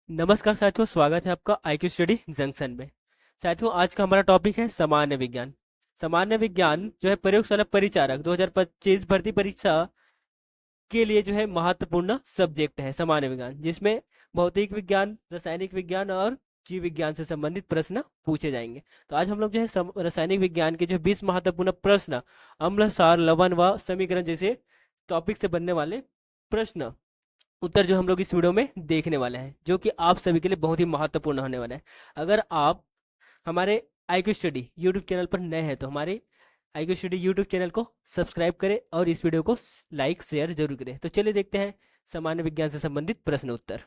नमस्कार साथियों, स्वागत है आपका आईक्यू स्टडी जंक्शन में। साथियों, आज का हमारा टॉपिक है सामान्य विज्ञान। सामान्य विज्ञान जो है प्रयोगशाला परिचारक 2025 भर्ती परीक्षा के लिए जो है महत्वपूर्ण सब्जेक्ट है सामान्य विज्ञान, जिसमें भौतिक विज्ञान, रासायनिक विज्ञान और जीव विज्ञान से संबंधित प्रश्न पूछे जाएंगे। तो आज हम लोग जो है रासायनिक विज्ञान के जो 20 महत्वपूर्ण प्रश्न, अम्ल, क्षार, लवण व समीकरण जैसे टॉपिक से बनने वाले प्रश्न उत्तर जो हम लोग इस वीडियो में देखने वाले हैं, जो कि आप सभी के लिए बहुत ही महत्वपूर्ण होने वाला है। अगर आप हमारे आईक्यू स्टडी यूट्यूब चैनल पर नए हैं तो हमारे आईक्यू स्टडी यूट्यूब चैनल को सब्सक्राइब करें और इस वीडियो को लाइक शेयर जरूर करें। तो चलिए देखते हैं सामान्य विज्ञान से संबंधित प्रश्न उत्तर।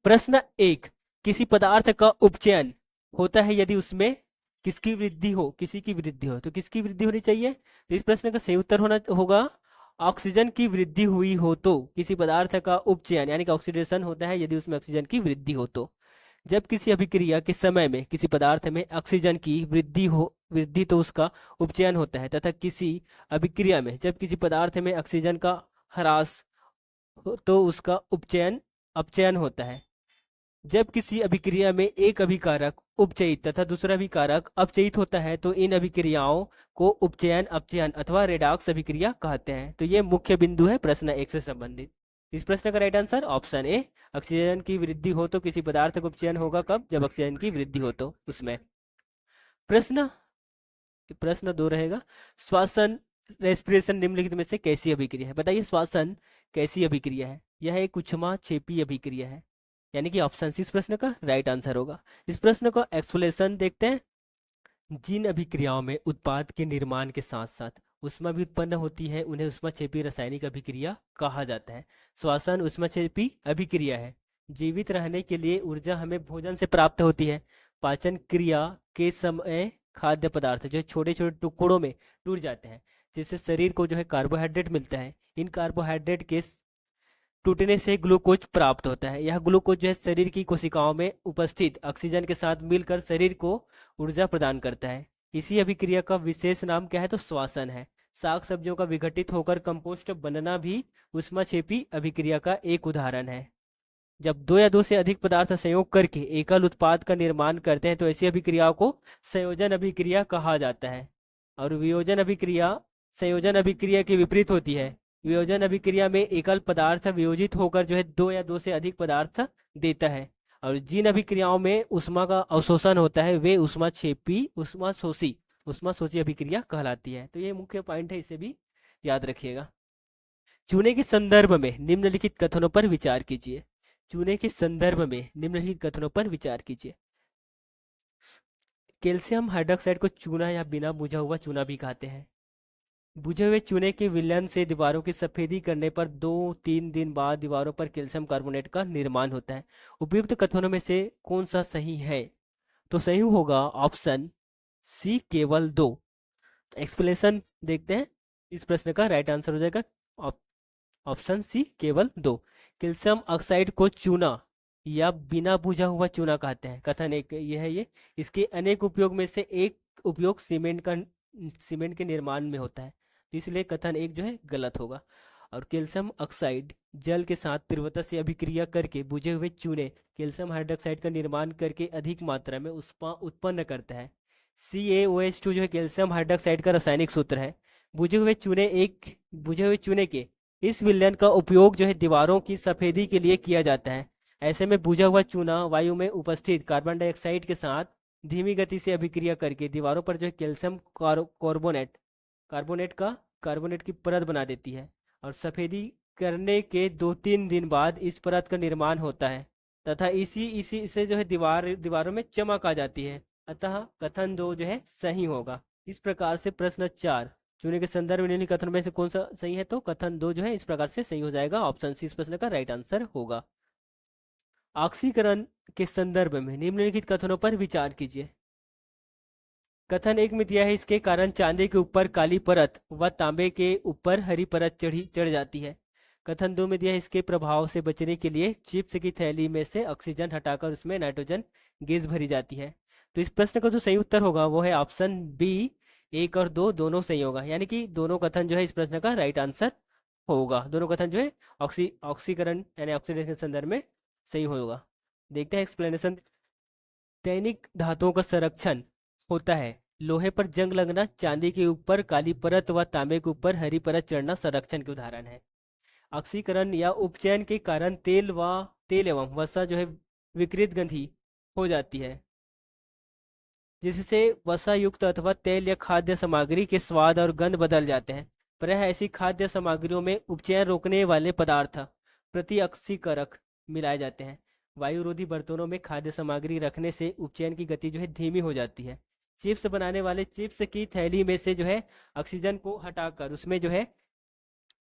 प्रश्न एक, किसी पदार्थ का उपचयन होता है यदि उसमें किसकी वृद्धि हो, किसी की वृद्धि हो। तो किसकी वृद्धि होनी चाहिए? तो इस प्रश्न का सही उत्तर होना होगा ऑक्सीजन की वृद्धि हुई हो तो किसी पदार्थ का उपचयन यानी कि ऑक्सीडेशन होता है यदि उसमें ऑक्सीजन की वृद्धि हो तो। जब किसी अभिक्रिया के समय में किसी पदार्थ में ऑक्सीजन की वृद्धि तो उसका उपचयन होता है, तथा किसी अभिक्रिया में जब किसी पदार्थ में ऑक्सीजन का ह्रास हो तो उसका अपचयन होता है। जब किसी अभिक्रिया में एक अभिकारक उपचयित तथा दूसरा अभिकारक अपचयित होता है तो इन अभिक्रियाओं को उपचयन, अपचयन अथवा रेडॉक्स अभिक्रिया कहते हैं। तो ये मुख्य बिंदु है प्रश्न एक से संबंधित। इस प्रश्न का right answer option A, oxygen की वृद्धि हो तो किसी पदार्थ का उपचयन होगा कब? जब ऑक्सीजन की वृद्धि हो तो उसमें। प्रश्न प्रश्न दो रहेगा, श्वसन रेस्पिरेशन निम्नलिखित में से कैसी अभिक्रिया है? बताइए, श्वसन कैसी अभिक्रिया है? यह एक उष्मा क्षेपी अभिक्रिया है, यानी कि ऑप्शन सी इस प्रश्न का राइट आंसर होगा। इस प्रश्न का एक्सप्लेनेशन देखते हैं। जिन अभिक्रियाओं में उत्पाद के निर्माण के साथ साथ ऊष्मा भी उत्पन्न होती है उन्हें ऊष्माक्षेपी रासायनिक अभिक्रिया कहा जाता है। श्वसन ऊष्माक्षेपी अभिक्रिया है। जीवित रहने के लिए ऊर्जा हमें भोजन से प्राप्त होती है। पाचन क्रिया के समय खाद्य पदार्थ जो छोटे छोटे टुकड़ों में टूट जाते हैं, जिससे शरीर को जो है कार्बोहाइड्रेट मिलता है। इन कार्बोहाइड्रेट के टूटने से ग्लूकोज प्राप्त होता है। यह ग्लूकोज जो है शरीर की कोशिकाओं में उपस्थित ऑक्सीजन के साथ मिलकर शरीर को ऊर्जा प्रदान करता है। इसी अभिक्रिया का विशेष नाम क्या है? तो श्वसन है। साग सब्जियों का विघटित होकर कंपोस्ट बनना भी ऊष्माक्षेपी अभिक्रिया का एक उदाहरण है। जब दो या दो से अधिक पदार्थ संयोग करके एकल उत्पाद का निर्माण करते हैं तो ऐसी अभिक्रियाओं को संयोजन अभिक्रिया कहा जाता है। और संयोजन अभिक्रिया के विपरीत होती है। वियोजन अभिक्रिया में एकल पदार्थ वियोजित होकर जो है दो या दो से अधिक पदार्थ देता है। और जिन अभिक्रियाओं में उष्मा का अवशोषण होता है वे उष्मा शोषी अभिक्रिया कहलाती है। तो ये मुख्य पॉइंट है, इसे भी याद रखिएगा। चूने के संदर्भ में निम्नलिखित कथनों पर विचार कीजिए। चूने के संदर्भ में निम्नलिखित कथनों पर विचार कीजिए। कैल्शियम हाइड्रोक्साइड को चूना या बिना बुझा हुआ चूना भी कहते हैं। बुझे हुए चूने के विलयन से दीवारों की सफेदी करने पर 2-3 दिन बाद दीवारों पर कैल्शियम कार्बोनेट का निर्माण होता है। उपयुक्त कथनों में से कौन सा सही है? तो सही होगा ऑप्शन सी, केवल दो। एक्सप्लेनेशन देखते हैं। इस प्रश्न का राइट आंसर हो जाएगा ऑप्शन सी, केवल दो। कैल्शियम ऑक्साइड को चूना या बिना बुझा हुआ चूना कहते हैं। कथन एक ये है। ये इसके अनेक उपयोग में से एक उपयोग सीमेंट के निर्माण में होता है, तो इसलिए कथन एक जो है गलत होगा। और कैल्शियम ऑक्साइड जल के साथ तीव्रता से अभिक्रिया करके बुझे हुए चूने कैल्शियम हाइड्रोक्साइड का निर्माण करके अधिक मात्रा में उष्मा उत्पन्न करता है। CaOH2 जो है कैल्शियम हाइड्रोक्साइड का रासायनिक सूत्र है। बुझे हुए चूने के इस विलयन का उपयोग जो है दीवारों की सफेदी के लिए किया जाता है। ऐसे में बुझा हुआ चूना वायु में उपस्थित कार्बन डाइऑक्साइड के साथ धीमी गति से अभिक्रिया करके दीवारों पर जो है कैल्शियम कार्बोनेट की परत बना देती है। और सफेदी करने के 2-3 दिन बाद इस परत का निर्माण होता है तथा इसी इसी से जो है दीवारों में चमक आ जाती है। अतः कथन दो जो है सही होगा। इस प्रकार से प्रश्न 4, चूने के संदर्भ में निम्नलिखित कथनों में से कौन सा सही है? तो कथन दो जो है इस प्रकार से सही हो जाएगा। ऑप्शन सी इस प्रश्न का राइट आंसर होगा। ऑक्सीकरण के संदर्भ में निम्नलिखित कथनों पर विचार कीजिए। कथन एक में दिया है, इसके कारण चांदी के ऊपर काली परत व तांबे के ऊपर हरी परत चढ़ जाती है। कथन दो में दिया है, इसके प्रभाव से बचने के लिए चिप्स की थैली में से ऑक्सीजन हटाकर उसमें नाइट्रोजन गैस भरी जाती है। तो इस प्रश्न का जो सही उत्तर होगा वो है ऑप्शन बी, एक और दो दोनों सही होगा, यानी कि दोनों कथन जो है इस प्रश्न का राइट आंसर होगा। दोनों कथन जो है ऑक्सीकरण यानी ऑक्सीडेशन के संदर्भ में सही होगा। देखते हैं एक्सप्लेनेशन। दैनिक धातुओं का संरक्षण होता है। लोहे पर जंग लगना, चांदी के ऊपर काली परत व तांबे के ऊपर हरी परत चढ़ना संरक्षण के उदाहरण है। ऑक्सीकरण या उपचयन के कारण तेल एवं वसा जो है विकृत गंधी हो जाती है, जिससे वसा युक्त अथवा तेल या खाद्य सामग्री के स्वाद और गंध बदल जाते हैं। प्रायः ऐसी खाद्य सामग्रियों में उपचयन रोकने वाले पदार्थ प्रतिऑक्सीकारक मिलाए जाते हैं। वायुरोधी बर्तनों में खाद्य सामग्री रखने से उपचयन की गति जो है धीमी हो जाती है। चिप्स बनाने वाले चिप्स की थैली में से जो है ऑक्सीजन को हटाकर उसमें जो है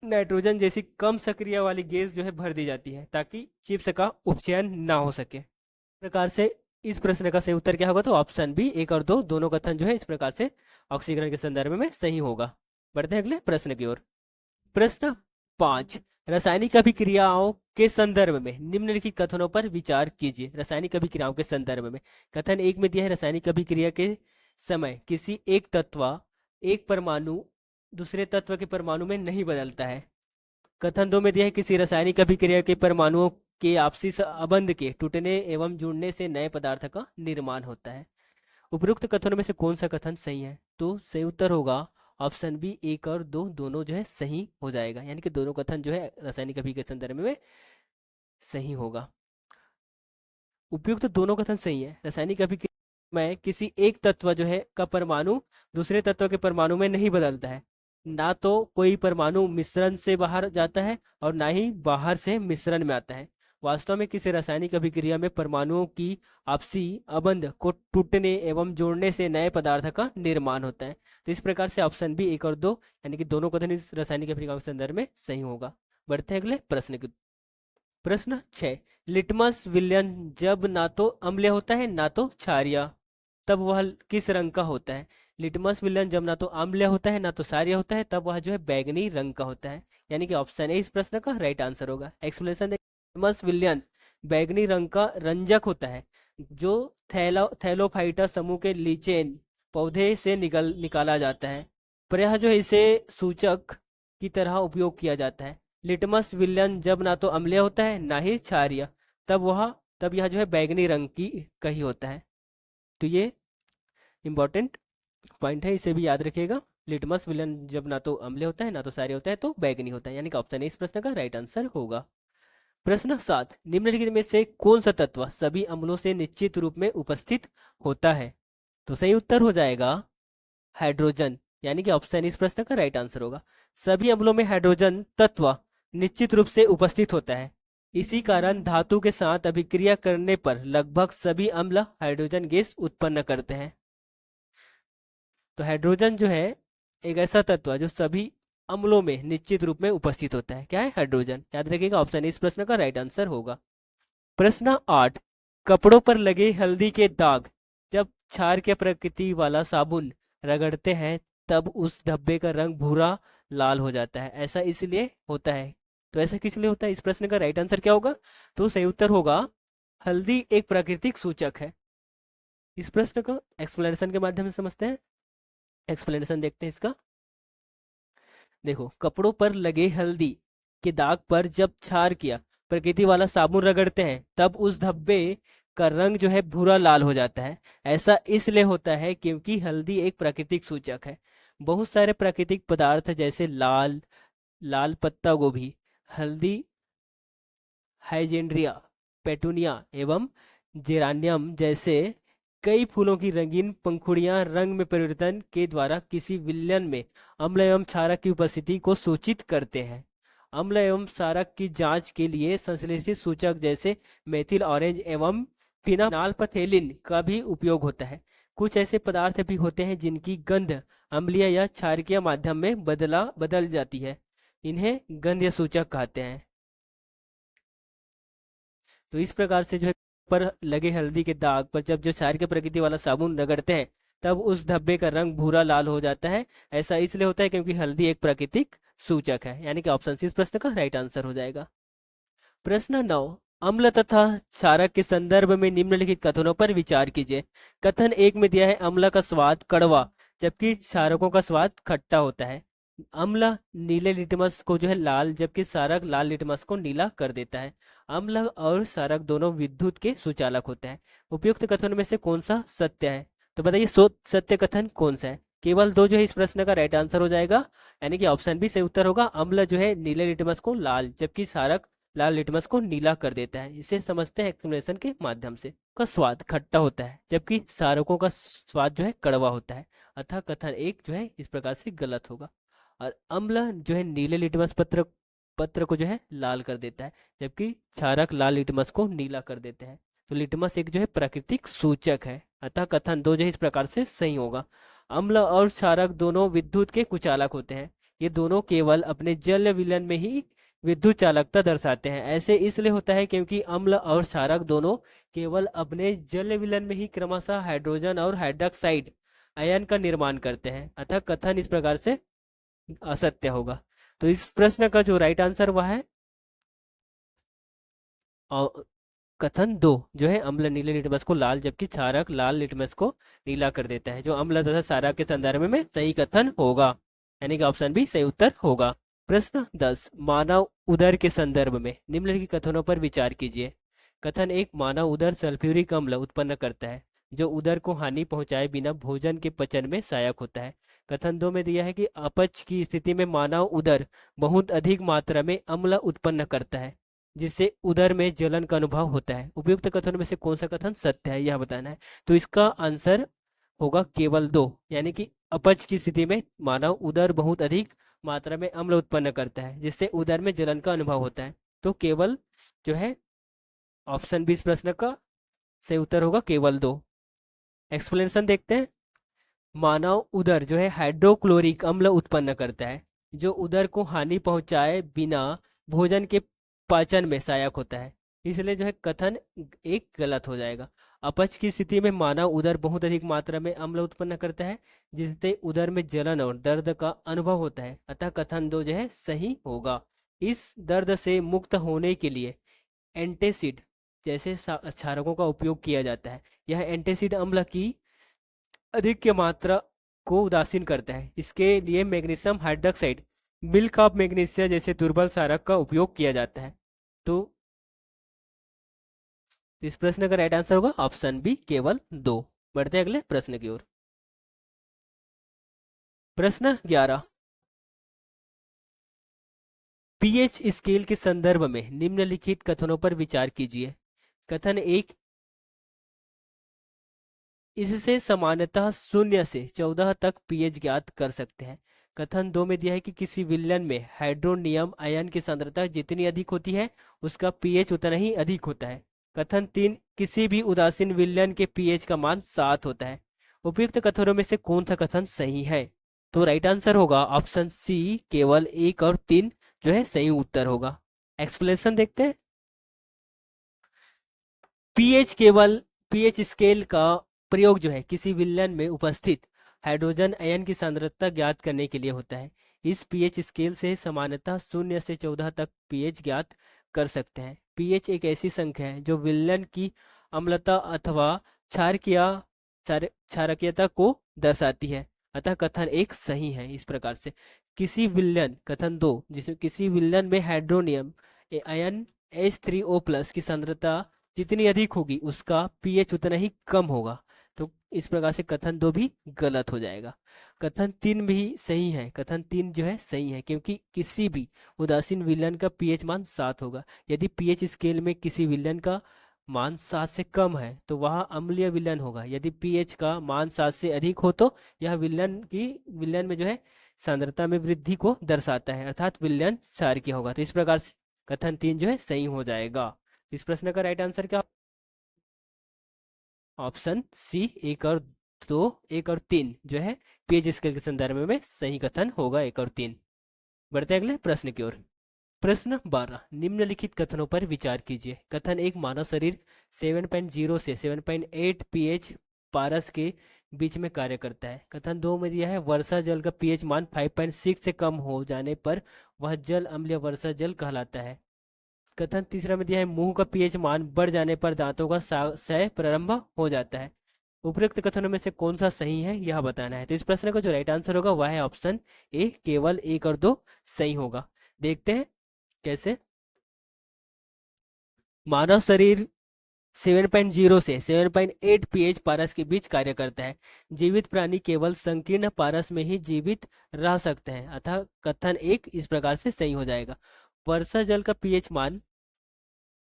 नाइट्रोजन जैसी कम सक्रिय वाली गैस जो है भर दी जाती है, ताकि चिप्स का उपचयन ना हो सके। इस प्रकार से इस प्रश्न का सही उत्तर क्या होगा, तो ऑप्शन बी 1 और 2 दोनों कथन जो है इस प्रकार से ऑक्सीकरण के संदर्भ में सही होगा। बढ़ते हैं अगले प्रश्न की ओर। प्रश्न 5, रासायनिक अभिक्रियाओं के संदर्भ में निम्नलिखित कथनों पर विचार कीजिए। रासायनिक अभिक्रियाओं के संदर्भ में कथन 1 में दिया है, रासायनिक अभिक्रिया के समय किसी एक तत्व एक परमाणु दूसरे तत्व के परमाणु में नहीं बदलता है। कथन 2 में दिया है, किसी रासायनिक अभिक्रिया के परमाणुओं के आपसी संबंध के टूटने एवं जुड़ने से नए पदार्थ का निर्माण होता है। उपरोक्त कथनों में से कौन सा कथन सही है, तो सही उत्तर होगा ऑप्शन बी 1 और 2 दोनों जो है सही हो जाएगा, यानी कि दोनों कथन जो है रासायनिक अभिक्रिया के संदर्भ में सही होगा। उपयुक्त दोनों कथन सही है। रासायनिक अभिक्रिया में किसी एक तत्व जो है का परमाणु दूसरे तत्व के परमाणु में नहीं बदलता है। ना तो कोई परमाणु मिश्रण से बाहर जाता है और ना ही बाहर से मिश्रण में आता है। वास्तव में किसी रासायनिक अभिक्रिया में परमाणुओं की आपसी अबंध को टूटने एवं जोड़ने से नए पदार्थ का निर्माण होता है। तो इस प्रकार से ऑप्शन बी 1 और 2 यानी कि दोनों कथन इस रासायनिक अभिक्रिया के संदर्भ में सही होगा। बढ़ते हैं अगले प्रश्न की। प्रश्न 6, लिटमस विलयन जब ना तो अम्लीय होता है ना तो क्षारीय, तब वह किस रंग का होता है। लिटमस विलयन जब ना तो अम्लीय होता है ना तो क्षारीय होता है, तब वह जो है बैगनी रंग का होता है, यानी कि ऑप्शन ए इस प्रश्न का राइट आंसर होगा। एक्सप्लेनेशन, लिटमस विलयन बैगनी रंग का रंजक होता है जो थैलोफाइटा समूह के लीचेन पौधे से निकाला जाता है। प्रायः जो है इसे सूचक की तरह उपयोग किया जाता है। लिटमस विलयन जब ना तो अम्लीय होता है ना ही क्षारीय, तब यह जो है बैगनी रंग की का ही होता है। तो ये इंपॉर्टेंट पॉइंट है, इसे भी याद रखिएगा। लिटमस विलयन जब ना तो अम्लीय होता है ना तो क्षारीय होता है, तो बैगनी होता है, यानी कि ऑप्शन ए इस प्रश्न का राइट आंसर होगा। प्रश्न 7, निम्नलिखित में से कौन सा तत्व सभी अम्लों से निश्चित रूप में उपस्थित होता है, तो सही उत्तर हो जाएगा हाइड्रोजन, यानी कि ऑप्शन इस प्रश्न का राइट आंसर होगा। सभी अम्लों में हाइड्रोजन तत्व निश्चित रूप से उपस्थित होता है। इसी कारण धातु के साथ अभिक्रिया करने पर लगभग सभी अम्ल हाइड्रोजन गैस उत्पन्न करते हैं। तो हाइड्रोजन जो है एक ऐसा तत्व है जो सभी अम्लों में निश्चित रूप में उपस्थित होता है। क्या है, हाइड्रोजन। याद रखिएगा ऑप्शन इस प्रश्न का राइट आंसर होगा। प्रश्न 8, कपड़ों पर लगे हल्दी के दाग जब क्षार के प्रकृति वाला साबुन रगड़ते हैं तब उस धब्बे का रंग भूरा लाल हो जाता है, ऐसा इसलिए होता है। तो ऐसा किस लिए होता है, इस प्रश्न का राइट आंसर क्या होगा, तो सही उत्तर होगा हल्दी एक प्राकृतिक सूचक है। इस प्रश्न को एक्सप्लेनेशन के माध्यम से समझते हैं। एक्सप्लेनेशन देखते हैं इसका। देखो, कपड़ों पर लगे हल्दी के दाग पर जब क्षार किया प्रकृति वाला साबुन रगड़ते हैं तब उस धब्बे का रंग जो है भूरा लाल हो जाता है। ऐसा इसलिए होता है क्योंकि हल्दी एक प्राकृतिक सूचक है। बहुत सारे प्राकृतिक पदार्थ जैसे लाल लाल पत्ता गोभी, हल्दी, हाइजेंड्रिया, पेटूनिया एवं जेरानियम जैसे कई फूलों की रंगीन पंखुड़ियां रंग में परिवर्तन के द्वारा किसी विलयन में अम्ल एवं क्षारक की उपस्थिति को सूचित करते हैं। अम्ल एवं क्षारक की जांच के लिए संश्लेषित सूचक जैसे मेथिल ऑरेंज एवं फिनाल्फथेलिन का भी उपयोग होता है। कुछ ऐसे पदार्थ भी होते हैं जिनकी गंध अम्लीय या क्षारकीय माध्यम में बदल जाती है, इन्हें गंध्य सूचक कहते हैं। तो इस प्रकार से जो है पर लगे हल्दी के दाग पर जब जो क्षार के प्रकृति वाला साबुन रगड़ते हैं तब उस धब्बे का रंग भूरा लाल हो जाता है। ऐसा इसलिए होता है क्योंकि हल्दी एक प्राकृतिक सूचक है, यानी कि ऑप्शन सी इस प्रश्न का राइट आंसर हो जाएगा। प्रश्न 9, अम्ल तथा क्षारक के संदर्भ में निम्नलिखित कथनों पर विचार कीजिए। कथन 1 में दिया है, अम्ल का स्वाद कड़वा जबकि क्षारकों का स्वाद खट्टा होता है। अम्ल नीले लिटमस को जो है लाल, जबकि क्षारक लाल लिटमस को नीला कर देता है। अम्ल और क्षारक दोनों विद्युत के सुचालक होते हैं। उपयुक्त कथन में से कौन सा सत्य है? तो बताइए सत्य कथन कौन सा है? केवल दो जो है इस प्रश्न का राइट आंसर हो जाएगा, यानी कि ऑप्शन बी सही उत्तर होगा। अम्ल जो है नीले लिटमस को लाल, जबकि क्षारक लाल लिटमस को नीला कर देता है। इसे समझते हैं एक्सप्लेनेशन के माध्यम से। का स्वाद खट्टा होता है, जबकि क्षारकों का स्वाद जो है कड़वा होता है। अतः कथन एक जो है इस प्रकार से गलत होगा। और अम्ल जो है नीले लिटमस पत्र पत्र को जो है लाल कर देता है, जबकि क्षारक लाल लिटमस को नीला कर देते हैं। तो लिटमस एक जो है प्राकृतिक सूचक है। अतः कथन दो जो है इस प्रकार से सही होगा। अम्ल और क्षारक दोनों विद्युत के कुचालक होते हैं। ये दोनों केवल अपने जल विलयन में ही विद्युत चालकता दर्शाते हैं। ऐसे इसलिए होता है क्योंकि अम्ल और क्षारक दोनों केवल अपने जल विलयन में ही क्रमशः हाइड्रोजन और हाइड्रोक्साइड आयन का निर्माण करते हैं। अतः कथन इस प्रकार से असत्य होगा। तो इस प्रश्न का जो राइट आंसर वह है कथन दो, जो है अम्ल नीले लिटमस को लाल, जबकि क्षारक लाल लिटमस को नीला कर देता है, जो अम्ल तथा क्षारक के संदर्भ में सही कथन होगा, यानी कि ऑप्शन बी सही उत्तर होगा। प्रश्न 10, मानव उदर के संदर्भ में निम्नलिखित कथनों पर विचार कीजिए। कथन एक, मानव उदर सल्फ्यूरिक अम्ल उत्पन्न करता है, जो उदर को हानि पहुंचाए बिना भोजन के पचन में सहायक होता है। कथन दो में दिया है कि अपच की स्थिति में मानव उदर बहुत अधिक मात्रा में अम्ल उत्पन्न करता है, जिससे उदर में जलन का अनुभव होता है। उपयुक्त कथनों में से कौन सा कथन सत्य है, यह बताना है। तो इसका आंसर होगा केवल दो, यानी कि अपच की स्थिति में मानव उदर बहुत अधिक मात्रा में अम्ल उत्पन्न करता है, जिससे उदर में जलन का अनुभव होता है। तो केवल जो है ऑप्शन बी इस प्रश्न का सही उत्तर होगा, केवल दो। एक्सप्लेनेशन देखते हैं। मानव उदर जो है हाइड्रोक्लोरिक अम्ल उत्पन्न करता है, जो उदर को हानि पहुंचाए बिना भोजन के पाचन में सहायक होता है। इसलिए जो है कथन एक गलत हो जाएगा। अपच की स्थिति में मानव उदर बहुत अधिक मात्रा में अम्ल उत्पन्न करता है, जिससे उदर में जलन और दर्द का अनुभव होता है। अतः कथन दो जो है सही होगा। इस दर्द से मुक्त होने के लिए एंटेसिड जैसे क्षारकों का उपयोग किया जाता है। यह एंटेसिड अम्ल की अधिक की मात्रा को उदासीन करता है। इसके लिए magnesium hydroxide, milk of magnesia जैसे दुर्बल क्षारक का उपयोग किया जाता है। तो इस प्रश्न का राइट आंसर होगा ऑप्शन बी, केवल दो। बढ़ते हैं अगले प्रश्न की ओर। प्रश्न 11, पीएच स्केल के संदर्भ में निम्नलिखित कथनों पर विचार कीजिए। कथन एक, इससे सामान्यतः 0 से 14 तक पीएच ज्ञात कर सकते हैं। कथन दो में दिया है कि किसी विलयन में हाइड्रोनियम आयन की सांद्रता जितनी अधिक होती है, उसका पीएच उतना ही अधिक होता है। कथन तीन, किसी भी उदासीन विलयन के पीएच का मान 7 होता है। उपयुक्त कथनों में से कौन सा कथन सही है? तो राइट आंसर होगा ऑप्शन सी, केवल एक और तीन जो है सही उत्तर होगा। एक्सप्लेनेशन देखते हैं। पीएच स्केल का प्रयोग जो है किसी विलयन में उपस्थित हाइड्रोजन आयन की सांद्रता ज्ञात करने के लिए होता है। इस पीएच स्केल से सामान्यतः 0 से 14 तक पीएच ज्ञात कर सकते हैं। पीएच एक ऐसी संख्या है जो विलयन की अम्लता अथवा क्षारकीयता को दर्शाती है। अतः कथन एक सही है। इस प्रकार से किसी विलयन, कथन दो, जिसमें किसी विलयन में हाइड्रोनियम आयन H3O+ की सांद्रता जितनी अधिक होगी, उसका पीएच उतना ही कम होगा। तो इस प्रकार से कथन दो भी गलत हो जाएगा। कथन तीन भी सही है। कथन तीन जो है सही है, क्योंकि किसी भी उदासीन विलयन का पीएच मान 7 होगा। यदि पीएच स्केल में किसी विलयन का मान 7 से कम है तो वह अम्लीय विलयन होगा। यदि पीएच का मान 7 से अधिक हो तो यह विलयन में जो है सांद्रता में वृद्धि को दर्शाता है, अर्थात विलयन क्षारकीय होगा। तो इस प्रकार से कथन तीन जो है सही हो जाएगा। इस प्रश्न का राइट आंसर क्या? ऑप्शन सी, एक और तीन जो है पीएच स्केल के संदर्भ में सही कथन होगा, एक और तीन। बढ़ते हैं अगले प्रश्न की ओर। प्रश्न 12, निम्नलिखित कथनों पर विचार कीजिए। कथन एक, मानव शरीर 7.0 से 7.8 पीएच पारस के बीच में कार्य करता है। कथन दो में दिया है वर्षा जल का पीएच मान 5.6 से कम हो जाने पर वह जल अम्लीय वर्षा जल कहलाता है। कथन तीसरा में दिया है मुंह का पीएच मान बढ़ जाने पर दांतों का क्षय प्रारंभ हो जाता है। उपयुक्त कथनों में से कौन सा सही है यह बताना है। तो इस प्रश्न का जो राइट आंसर होगा वह है ऑप्शन ए, केवल एक और दो सही होगा। देखते हैं कैसे। मानव शरीर 7.0 से 7.8 pH पारस के बीच कार्य करता है। जीवित प्राणी केवल संकीर्ण पारस में ही जीवित रह सकते हैं, अतः कथन एक इस प्रकार से सही हो जाएगा। वर्षा जल का पीएच मान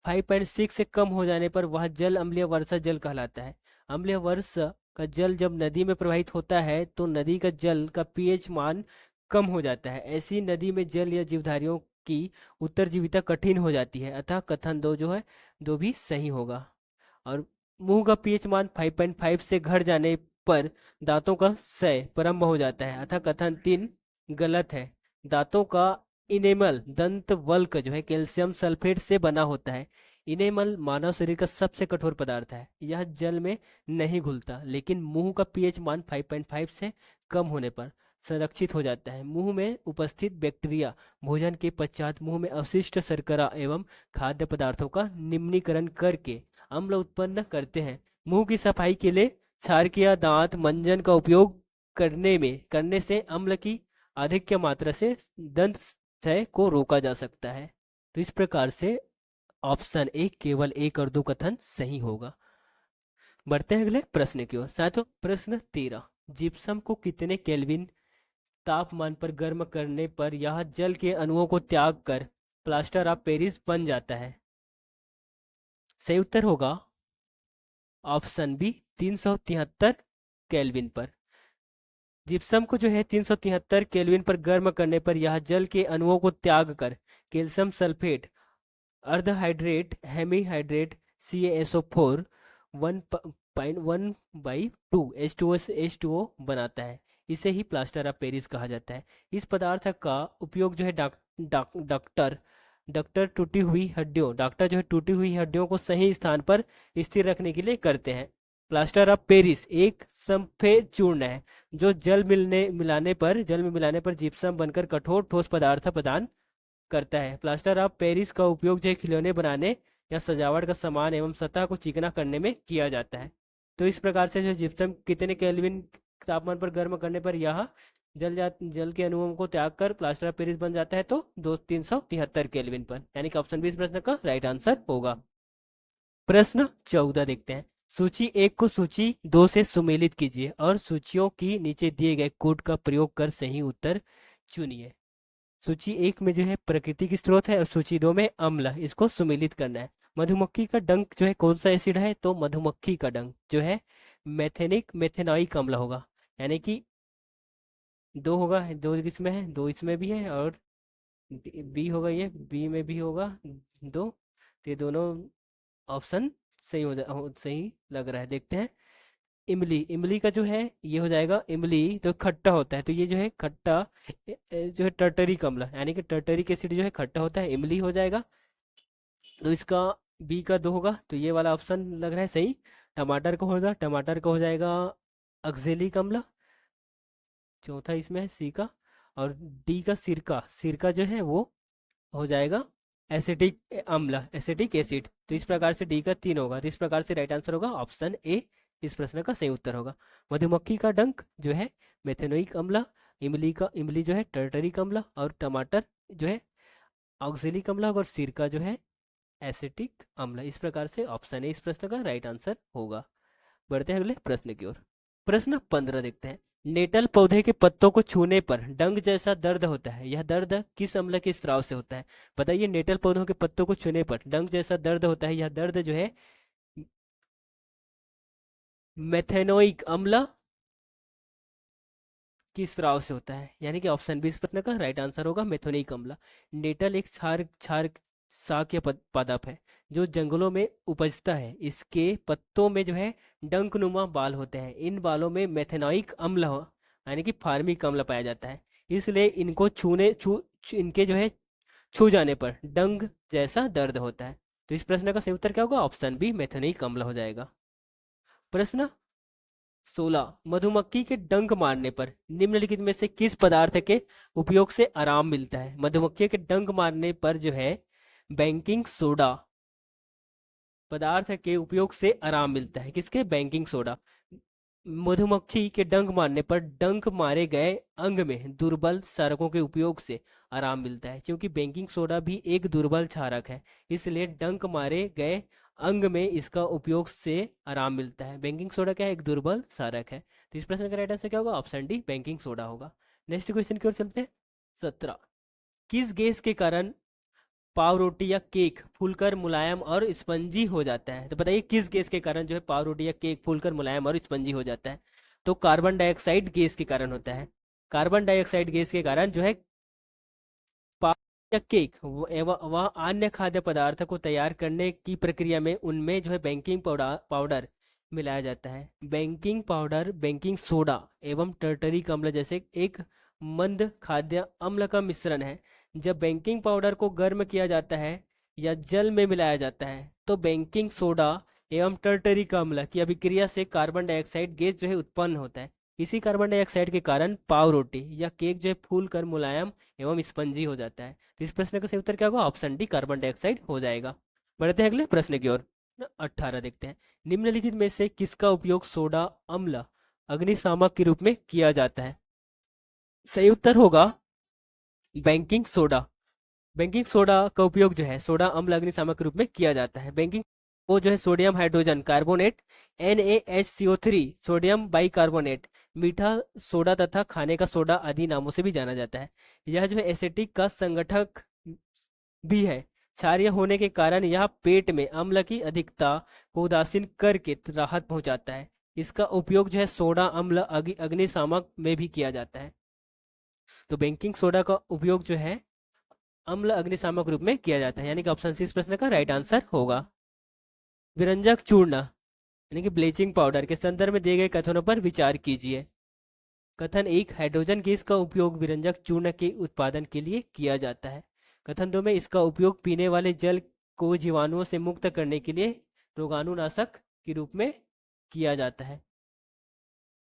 5.6 से कम हो जाने पर वह जल अम्लीय वर्षा जल कहलाता है। अम्लीय वर्षा का जल जब नदी में प्रवाहित होता है तो नदी का जल का पीएच मान कम हो जाता है। ऐसी नदी में जल या जीवधारियों की उत्तरजीविता कठिन हो जाती है, अतः कथन दो जो है दो भी सही होगा। और मुंह का पीएच मान 5.5 से घट जाने पर दांतों का क्षय प्रारंभ हो जाता है, अतः कथन तीन गलत है। दांतों का इनेमल दंत वल्क जो है कैल्शियम सल्फेट से बना होता है। इनेमल मानव शरीर का सबसे कठोर पदार्थ है, यह जल में नहीं घुलता, लेकिन मुंह का पीएच मान 5.5 से कम होने पर संरक्षित हो जाता है। मुंह में उपस्थित बैक्टीरिया भोजन के पश्चात मुंह में अवशिष्ट शर्करा एवं खाद्य पदार्थों का निम्नीकरण करके अम्ल उत्पन्न करते हैं। मुंह की सफाई के लिए क्षारक या दांत मंजन का उपयोग करने से अम्ल की अधिक मात्रा से दंत क्षय को रोका जा सकता है। तो इस प्रकार से ऑप्शन ए केवल एक और दो कथन सही होगा। बढ़ते हैं अगले प्रश्न की ओर। साथियों प्रश्न 13, जिप्सम को कितने केल्विन तापमान पर गर्म करने पर यह जल के अणुओं को त्याग कर प्लास्टर ऑफ पेरिस बन जाता है। सही उत्तर होगा ऑप्शन बी 373 केल्विन पर। जिप्सम को जो है 373 केल्विन पर गर्म करने पर यह जल के अणुओं को त्याग कर calcium sulphate अर्धहाइड्रेट hemihydrate CaSO4 1.1/2 H2O बनाता है। इसे ही प्लास्टर ऑफ पेरिस कहा जाता है। इस पदार्थ का उपयोग जो है डॉक्टर जो है टूटी हुई हड्डियों को सही स्थान पर स्थिर रखने के लिए करते हैं। प्लास्टर ऑफ पेरिस एक सफेद चूर्ण है जो जल में मिलाने पर जिप्सम बनकर कठोर ठोस पदार्थ प्रदान करता है। प्लास्टर ऑफ पेरिस का उपयोग जो है खिलौने बनाने या सजावट का सामान एवं सतह को चिकना करने में किया जाता है। तो इस प्रकार से जो जिप्सम कितने केल्विन तापमान पर गर्म करने पर यह जल के अणुओं को त्याग कर प्लास्टर ऑफ पेरिस बन जाता है, तो 373 केल्विन पर, यानी कि ऑप्शन बी इस प्रश्न का राइट आंसर होगा। प्रश्न 14 देखते हैं। सूची एक को सूची दो से सुमेलित कीजिए और सूचियों की नीचे दिए गए कोड का प्रयोग कर सही उत्तर चुनिए। सूची एक में जो है प्राकृतिक स्रोत है और सूची दो में अम्ल है, इसको सुमेलित करना है। मधुमक्खी का डंक जो है कौन सा एसिड है, तो मधुमक्खी का डंक जो है मेथेनॉइक अम्ल होगा, यानी कि दो होगा, दो इसमें है, दो इसमें भी है, और बी होगा, ये बी में भी होगा दो। तो ये दोनों ऑप्शन सही लग रहा है। देखते हैं। इमली, इमली का जो है ये हो जाएगा, इमली तो खट्टा होता है, तो ये जो है खट्टा जो है टर्टरिक अम्ल, यानी कि टर्टरिक एसिड जो है खट्टा होता है, इमली हो जाएगा। तो इसका बी का दो होगा, तो ये वाला ऑप्शन लग रहा है सही। टमाटर का होगा, टमाटर का हो जाएगा ऑक्जेलिक अम्ल, चौथा इसमें है सी का। और डी का सिरका, सिरका जो है वो हो जाएगा एसिटिक अम्ल, एसिटिक एसिड। तो इस प्रकार से डी का तीन होगा, तो इस प्रकार से राइट आंसर होगा ऑप्शन ए, इस प्रश्न का सही उत्तर होगा। मधुमक्खी का डंक जो है मेथेनोइक अम्ल, इमली जो है टर्टरिक अम्ल, और टमाटर जो है ऑक्जेलिक अम्ल, और सिरका जो है एसिटिक अम्ल। इस प्रकार से ऑप्शन ए इस प्रश्न का राइट आंसर होगा। बढ़ते हैं अगले प्रश्न की ओर। प्रश्न 15 देखते हैं। नेटल पौधे के पत्तों को छूने पर डंक जैसा दर्द होता है, यह दर्द किस अम्ल के स्राव से होता है? बताइए, नेटल पौधों के पत्तों को छूने पर डंक जैसा दर्द होता है, यह दर्द जो है मेथेनोइक अम्ल की स्राव से होता है, यानी कि ऑप्शन बी इस प्रश्न का राइट आंसर होगा मेथेनोइक अम्ल। नेटल एक क्षार क्षार शाक या पादप है जो जंगलों में उपजता है। इसके पत्तों में जो है डंकनुमा बाल होते हैं। इन बालों में मेथेनोइक अम्ल यानी कि फार्मिक अम्ल पाया जाता है, इसलिए इनको इनके जो है छू जाने पर डंक जैसा दर्द होता है। तो इस प्रश्न का सही उत्तर क्या होगा? ऑप्शन बी मेथेनोइक अम्ल हो जाएगा। प्रश्न 16, मधुमक्खी के डंक मारने पर निम्नलिखित में से किस पदार्थ के उपयोग से आराम मिलता है? मधुमक्खी के डंक मारने पर जो है बेकिंग सोडा पदार्थ के उपयोग से आराम मिलता है। किसके? Baking soda. मधुमक्खी के डंक मारने पर डंक मारे गए अंग में दुर्बल क्षारकों के उपयोग से आराम मिलता है। क्योंकि बेकिंग सोडा भी एक दुर्बल क्षारक है, इसलिए डंक मारे गए अंग में इसका उपयोग से आराम मिलता है। बेकिंग सोडा क्या है? एक दुर्बल क्षारक है। तो इस प्रश्न का राइट आंसर क्या होगा? ऑप्शन डी, बेकिंग सोडा होगा। नेक्स्ट क्वेश्चन की ओर चलते हैं। 17। किस गैस के कारण पाव रोटी या केक फूलकर मुलायम और स्पंजी हो जाता है? तो बताइए किस गैस के कारण जो है पाव रोटी या केक फूलकर मुलायम और स्पंजी हो जाता है? तो कार्बन डाइऑक्साइड गैस के कारण होता है। कार्बन डाइऑक्साइड गैस के कारण जो है पाव या केक एवं वह अन्य खाद्य पदार्थ को तैयार करने की प्रक्रिया में उनमें जो है बेकिंग पाउडर पाउडर मिलाया जाता है। बेकिंग पाउडर बेकिंग सोडा एवं टर्टरिक अम्ल जैसे एक मंद खाद्य अम्ल का मिश्रण है। जब बेकिंग पाउडर को गर्म किया जाता है या जल में मिलाया जाता है तो बेकिंग सोडा एवं टर्टरिक अम्ल की अभिक्रिया से कार्बन डाइऑक्साइड गैस जो है उत्पन्न होता है। इसी कार्बन डाइऑक्साइड के कारण पाव रोटी या केक जो है फूल कर मुलायम एवं स्पंजी हो जाता है। तो इस प्रश्न का सही उत्तर क्या होगा? ऑप्शन डी, कार्बन डाइऑक्साइड हो जाएगा। बढ़ते हैं अगले प्रश्न की ओर। 18 देखते हैं। निम्नलिखित में से किसका उपयोग सोडा अम्ल अग्निशामक के रूप में किया जाता है? सही उत्तर होगा बेकिंग सोडा। बेकिंग सोडा का उपयोग जो है सोडा अम्ल अग्निशामक के रूप में किया जाता है। बेकिंग वो जो है sodium hydrogen carbonate NaHCO3 sodium bicarbonate मीठा सोडा तथा खाने का सोडा आदि नामों से भी जाना जाता है। यह जो है एसिटिक का संगठक भी है। क्षारीय होने के कारण यह पेट में अम्ल की अधिकता को उदासीन करके राहत पहुंचाता है। इसका उपयोग जो है सोडा अम्ल अग्निशामक में भी किया जाता है। तो बेकिंग सोडा का उपयोग जो है अम्ल अग्निशामक रूप में किया जाता है, यानी कि ऑप्शन सी इस प्रश्न का राइट आंसर होगा। विरंजक चूर्ण यानी कि ब्लीचिंग पाउडर के संदर्भ में दिए गए कथनों पर विचार कीजिए। कथन एक, हाइड्रोजन गैस का उपयोग विरंजक चूर्ण के उत्पादन के लिए किया जाता है। कथन दो में, इसका उपयोग पीने वाले जल को जीवाणुओं से मुक्त करने के लिए रोगाणुनाशक के रूप में किया जाता है।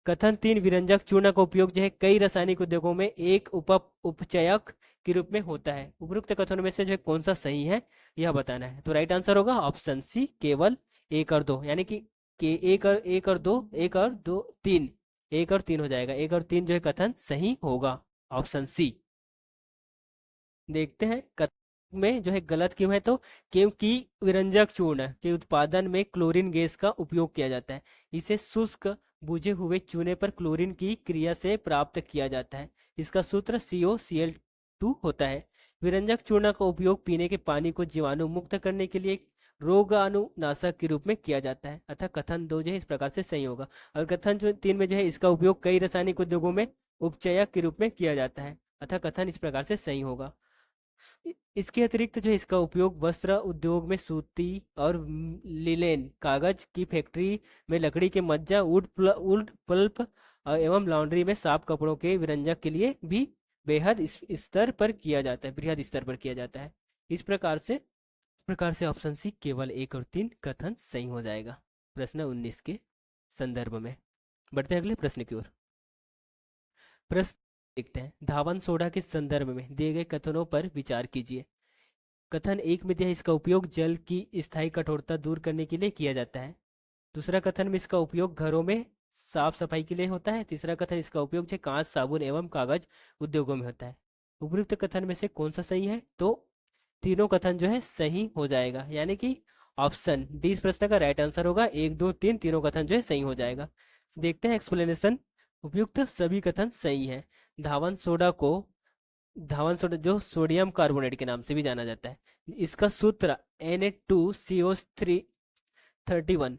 कथन तीन, विरंजक चूर्ण का उपयोग जो है कई रासायनिक उद्योगों में एक उपचयक के रूप में होता है। उपरोक्त कथनों में से जो है कौन सा सही है यह बताना है। तो राइट आंसर होगा ऑप्शन सी, केवल एक और दो, यानी कि एक और तीन हो जाएगा। एक और तीन जो है कथन सही होगा, ऑप्शन सी। देखते हैं कथन में जो है गलत क्यों है। तो क्योंकि विरंजक चूर्ण के उत्पादन में क्लोरीन गैस का उपयोग किया जाता है। इसे शुष्क बुझे हुए चूने पर क्लोरीन की क्रिया से प्राप्त किया जाता है। इसका सूत्र COCl2 होता है। विरंजक चूर्ण का उपयोग पीने के पानी को जीवाणु मुक्त करने के लिए रोगाणुनाशक के रूप में किया जाता है। अतः कथन दो जो है इस प्रकार से सही होगा। और कथन जो तीन में जो है इसका उपयोग कई रासायनिक उद्योगों में उपचयक के रूप में किया जाता है। अतः कथन इस प्रकार से सही होगा। इसके अतिरिक्त जो इसका उपयोग वस्त्र उद्योग में सूती और लिनेन कागज की फैक्ट्री में लकड़ी के मज्जा वुड पल्प एवं लॉन्ड्री में साफ कपड़ों के विरंजक के लिए भी बेहद इस स्तर पर किया जाता है, बृहद स्तर पर किया जाता है। इस प्रकार से ऑप्शन सी केवल एक और तीन कथन सही हो जाएगा प्रश्न 19 के संदर्भ में। बढ़ते हैं अगले प्रश्न की ओर। प्रश्न देखते हैं। धावन सोडा के संदर्भ में दिए गए कथनों पर विचार कीजिए। कथन एक में दिया है, इसका उपयोग जल की स्थायी कठोरता दूर करने के लिए किया जाता है। दूसरा कथन में इसका उपयोग घरों में साफ सफाई के लिए होता है। तीसरा कथन इसका उपयोग जो है कांच साबुन एवं कागज उद्योगों में होता है। उपयुक्त कथन में से कौन सा सही है? तो तीनों कथन जो है सही हो जाएगा, यानी कि ऑप्शन डी इस प्रश्न का राइट आंसर होगा। एक दो तीन तीनों कथन जो है सही हो जाएगा। देखते हैं एक्सप्लेनेशन। उपयुक्त सभी कथन सही है। धावन सोडा को धावन सोडा जो सोडियम कार्बोनेट के नाम से भी जाना जाता है, इसका सूत्र Na2CO331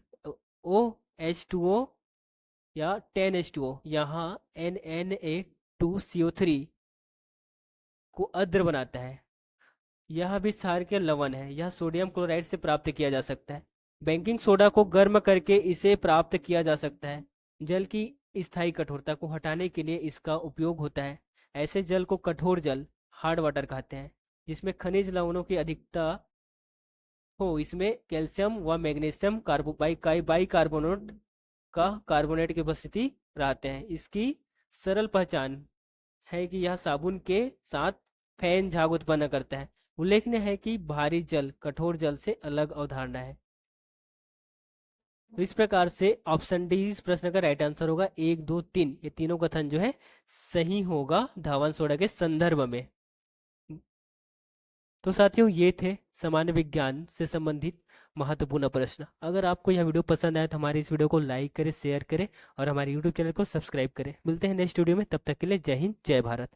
OH2O या 10H2O, यहाँ Na2CO3 को अद्र बनाता है। यह भी क्षार के लवण है। यह सोडियम क्लोराइड से प्राप्त किया जा सकता है। बेकिंग सोडा को गर्म करके इसे प्राप्त किया जा सकता है। जल की स्थायी कठोरता को हटाने के लिए इसका उपयोग होता है। ऐसे जल को कठोर जल हार्ड वाटर कहते हैं, जिसमें खनिज लवणों की अधिकता हो। इसमें कैल्शियम व मैग्नीशियम बाइकार्बोनेट का कार्बोनेट की उपस्थिति रहते हैं। इसकी सरल पहचान है कि यह साबुन के साथ फैन झाग उत्पन्न करता है। उल्लेखनीय है कि भारी जल कठोर जल से अलग अवधारणा है। तो इस प्रकार से ऑप्शन डी इस प्रश्न का राइट आंसर होगा। 1 2 3 ये तीनों कथन जो है सही होगा धावन सोडा के संदर्भ में। तो साथियों ये थे सामान्य विज्ञान से संबंधित महत्वपूर्ण प्रश्न। अगर आपको यह वीडियो पसंद आया तो हमारी इस वीडियो को लाइक करें, शेयर करें और हमारे यूट्यूब चैनल को सब्सक्राइब करें। मिलते हैं नेक्स्ट वीडियो में, तब तक के लिए जय हिंद जय भारत।